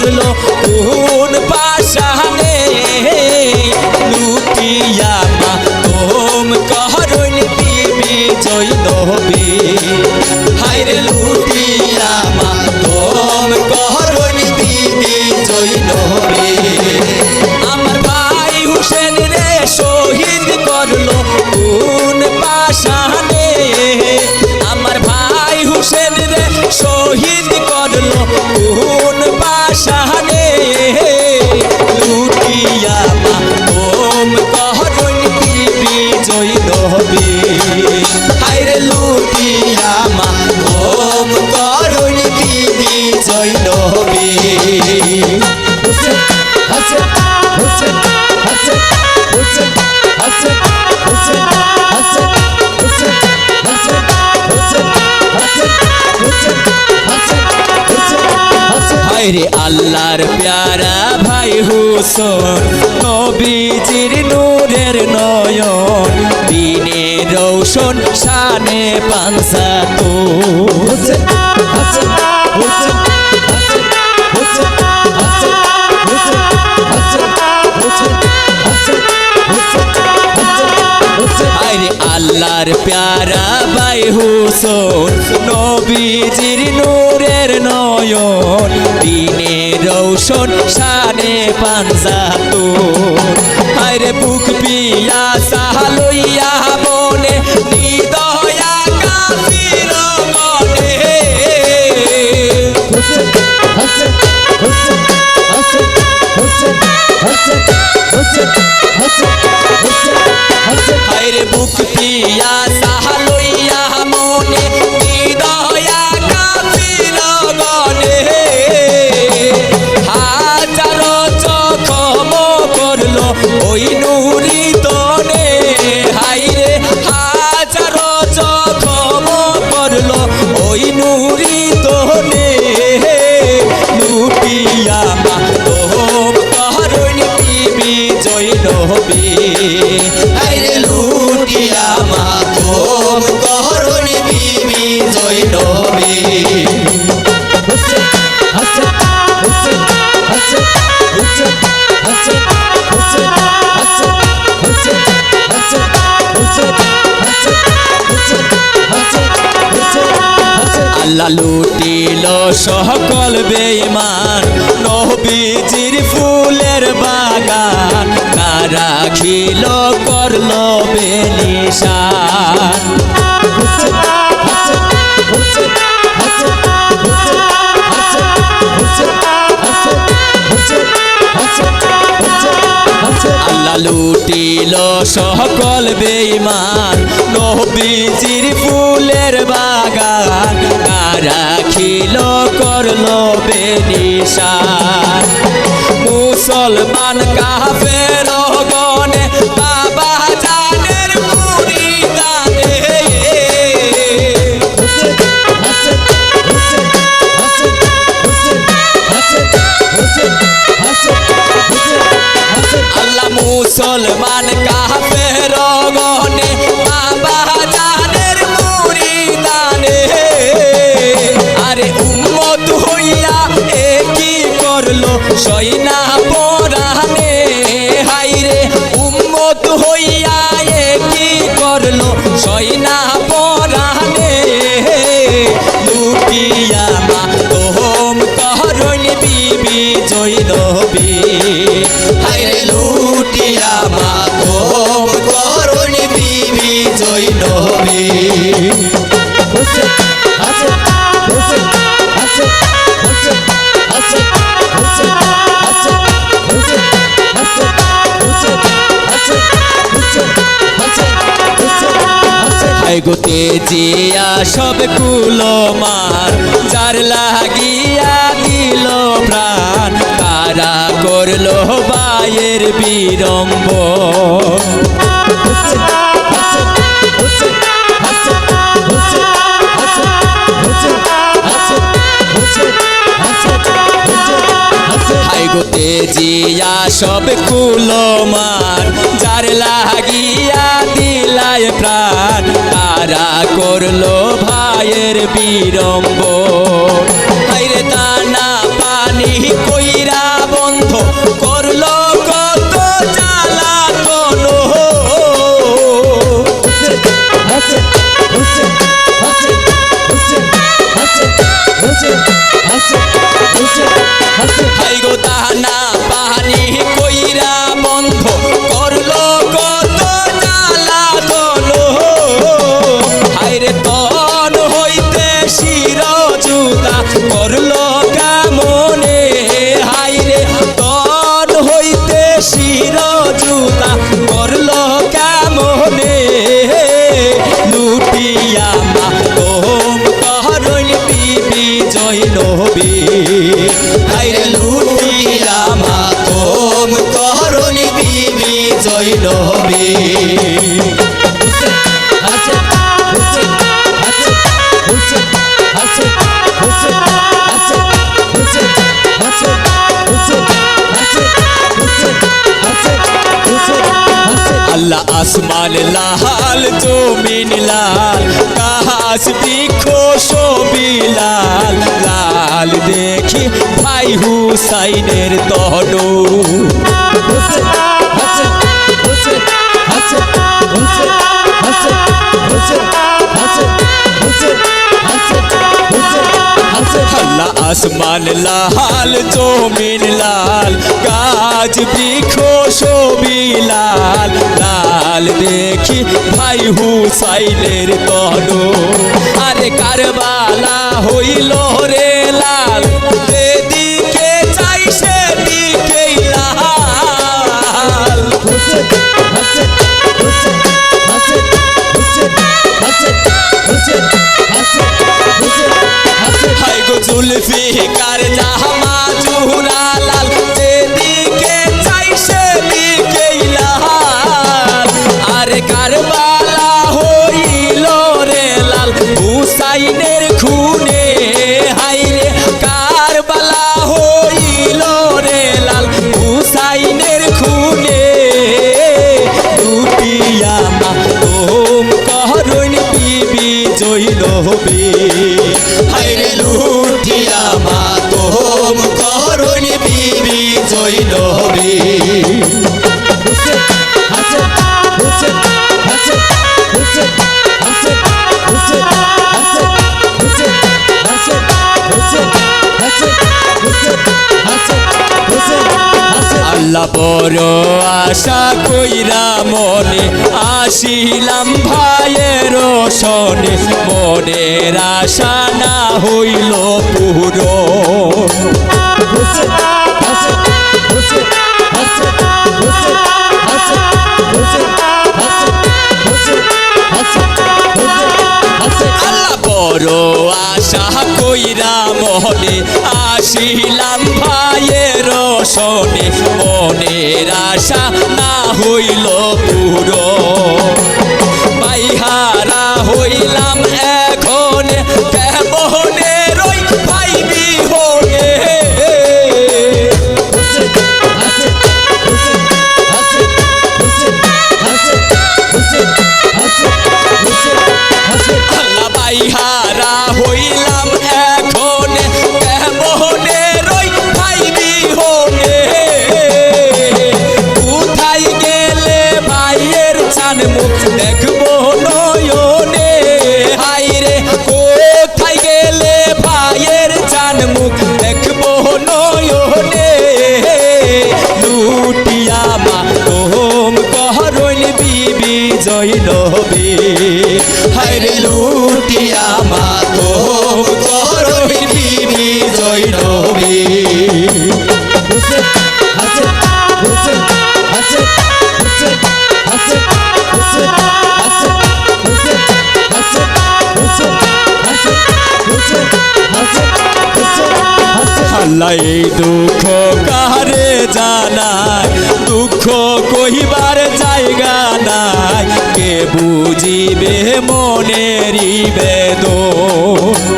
করলো কোন পাশানে লুটিয়া মাতম করুন বিবি জয় নবী হায়রে লুটিয়া মাতম করুন বিবি জয় নবী আমার ভাই হুসেন রে শহীদ করলো কোন পাশানে আমার ভাই হুসেন রে শহীদ করলো কোন পাশানে লুটিয়া মাতম করুন বিবি জয় নবী হায়রে লুটিয়া মাতম করুন বিবি জয় নবী হুসেন হাসেন হুসেন হাসেন হুসেন হাসেন হুসেন হাসেন হুসেন হাসেন হুসেন হাসেন হুসেন হাসেন হুসেন হাসেন হায়রে আল্লাহর প্যারা ভাই হুসেন নবীজির নূরের নয়ন দিনে রৌশন শানে পানসা তো হুসেন হাসেন হুসেন হাসেন হুসেন হাসেন হুসেন হাসেন হুসেন হাসেন হুসেন হায়রে আল্লাহর প্যারা ভাই হুসেন নবীজির নূরের নয়ন দিনে রৌশন শানে পানসা তো হায়রে বুক পিয়া সাহালইয়া মনে নিদয়া কাফির মনে হুসেন হাসেন হুসেন হাসেন হুসেন হাসেন হুসেন হাসেন হুসেন হাসেন হায়রে বুক পিয়া সাহালইয়া মনে নিদয়া কাফির মনে হাজারো জখম করলো ওই নুরি তনে হায়রে হাজারো জখম করলো ওই নুরি তনে লুটিয়া মাতম করুন বিবি জয় নবী হায়রে লুটিয়া মাতম করুন বিবি জয় নবী হুসেন হাসেন হুসেন হাসেন হুসেন হাসেন হুসেন হাসেন হুসেন হাসেন হুসেন হাসেন হুসেন হাসেন হুসেন হাসেন আল্লাহ লুটিল সকল বেঈমান নবীজির ফুলের বাগান না রাখিল করলো বেনিশান হুসেন হাসেন হুসেন হাসেন হুসেন হাসেন হুসেন হাসেন হুসেন হাসেন হুসেন হাসেন আল্লাহ লুটিল সকল বেঈমান নবীজির ফুলের বাগান না রাখিল করলো বেনিশান মুসলমান কাফের গনে বাবা জানের মুরিদানে হুসেন হাসেন হুসেন হাসেন হুসেন হাসেন হুসেন হাসেন হুসেন হাসেন আল্লাহ মুসলমান কাফের গনে বাবা জানের মুরিদানে আরে উম্মত হইয়া একই করলো সইনা পরানে হায়রে উম্মত হইয়া একই করলো সইনা পরানে লুটিয়া মাতম করুন বিবি জয় নবী হায়রে লুটিয়া মাতম করুন বিবি জয় নবী হুসেন হাসেন হুসেন হাসেন হুসেন হাসেন হুসেন হাসেন হুসেন হাসেন হুসেন হাসেন হুসেন হাসেন হুসেন হাসেন হায় গো তেজিয়া সব কুলমার যার লাগিয়া দিল প্রাণ কারা করলো বায়ের বিড়ম্বন হুসেন হাসেন হুসেন হাসেন হুসেন হাসেন হুসেন হাসেন হুসেন হাসেন হুসেন হাসেন হায় গো তেজিয়া সব কুলমার যার লাগিয়া দিলায় প্রাণ তারা করলো ভাইয়ের বিড়ম্বন হায়রে দানা পানি কই হাইরে লুটিয়া মাতম করুন বিবি জৈনবী আল্লাহ আসমান লাল জমিন লাল কাহাস বৃক্ষ সবই লাল লাল দেখি ভাই হুসাইনের তনু আল্লাহ আসমান লাল জমিন লাল গাছ বৃক্ষ সবই লাল লাল দেখি ভাই হুসাইনের তনু আরে কারবালা হইল রে লাল যেদিকে চাই সেদিকেই লাল হাই গো জুলফিকার জামা জুরা লাল যেদিকে চাই সেদিকেই লাল আরে কারবালা হইল রে লাল হুসাইনের খুনে হাইরে কারবালা হইল রে লাল হুসাইনের খুনে লুটিয়া মাতম করুন বিবি জৈনবী হাইরে লুটিয়া মাতম করুন বিবি জৈনবী আল্লাহ বড় আশা কইরা মনে আসিলাম ভাইয়ের শোনে মনের আশা না হইল পুরো আল্লাহ বড় আশা কইরা মনে আসিলাম ভাইয়ের শোনে মনের আশা না হইল পুরো বাইহারা হইলাম এখন কেমনে রই ভাই বিহনে আল্লাহ বাইহারা হইলাম এখন কেমনে রই ভাই বিহনে কোথায় গেলে ভাইয়ের চান মুখ দেখবো নয়নে হাইরে কোথায় গেলে ভাইয়ের চান মুখ দেখবো নয়নে লুটিয়া মাতম করুন বিবি জৈনবী হাইরে লুটিয়া মাতম করুন বিবি জৈনবী আল্লাহ এই দুঃখ কারে জানায় দুঃখ কহিবার জায়গা নাই কে বুঝিবে মনেরই বেদন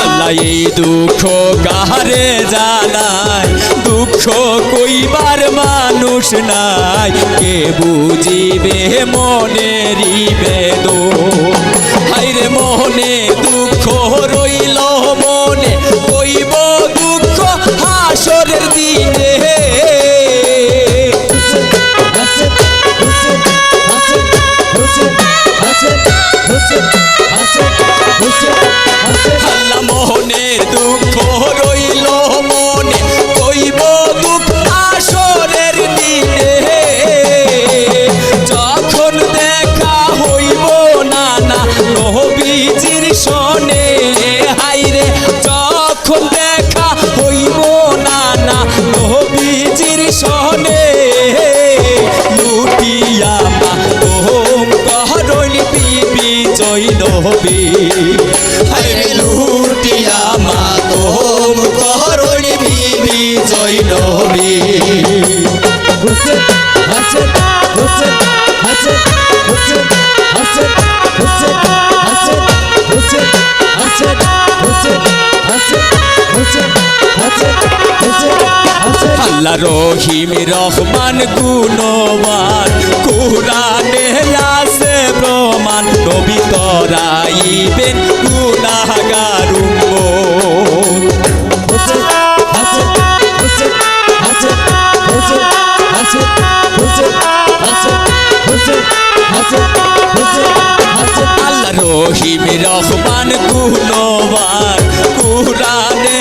আল্লাহ এই দুঃখ কারে জানায় দুঃখ কইবার মানুষ নাই কে বুঝিবে মনেরই বেদন হাইরে মনে দুঃখ রইল মনে কইব দুঃখ হাসরের দিনে আল্লাহ মনে দুঃখ রইল মনে কইব দুঃখ হাসরের দিনে যখন দেখা হইব না না নবীজির সনে হাইরে যখন দেখা হইব না না নবীজির সনে লুটি নবী হায়রে লুটিয়া মাতম করুন বিবি জয় নবী হুসেন হাসান হুসেন হাসান হুসেন হাসান হুসেন হাসান হুসেন হাসান হুসেন হাসান হুসেন হাসান হুসেন হাসান আল্লাহ রহিম রহমান গুণবান কুরআনে আছে প্রমাণ নবী তরাইবেন গুনাহগার উম্মত হুসেন হাসান হুসেন হাসান হুসেন হাসান হুসেন হাসান হুসেন হাসান হুসেন হাসান আল্লাহ রহিম রহমান গুণবান কুরআনে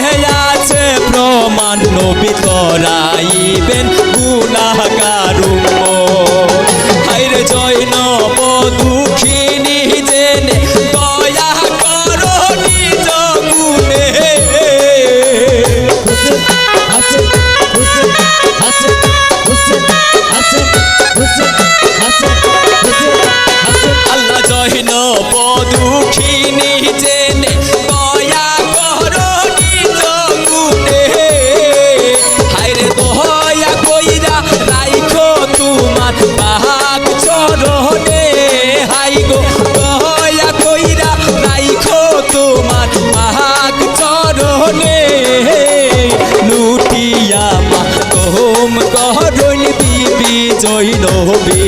আছে প্রমাণ নবী তরাইবেন গুনাহগার উম্মত হায়রে জয়নব দুঃখিনী জেনে দয়া করো নিজ গুণে হুসেন হাসান হুসেন হাসান হুসেন হাসান হুসেন হাসান হুসেন হাসান আল্লাহ জয়নব দুঃখিনী জেনে দয়া করো নিজ গুণে হায়রে দয়া কইরা রাইখো তোমার পাক চরণে হাই গো দয়া কইরা রাইখো তোমার পাক চরণে লুটিয়া মা তোম করুন বিবি জয় নবী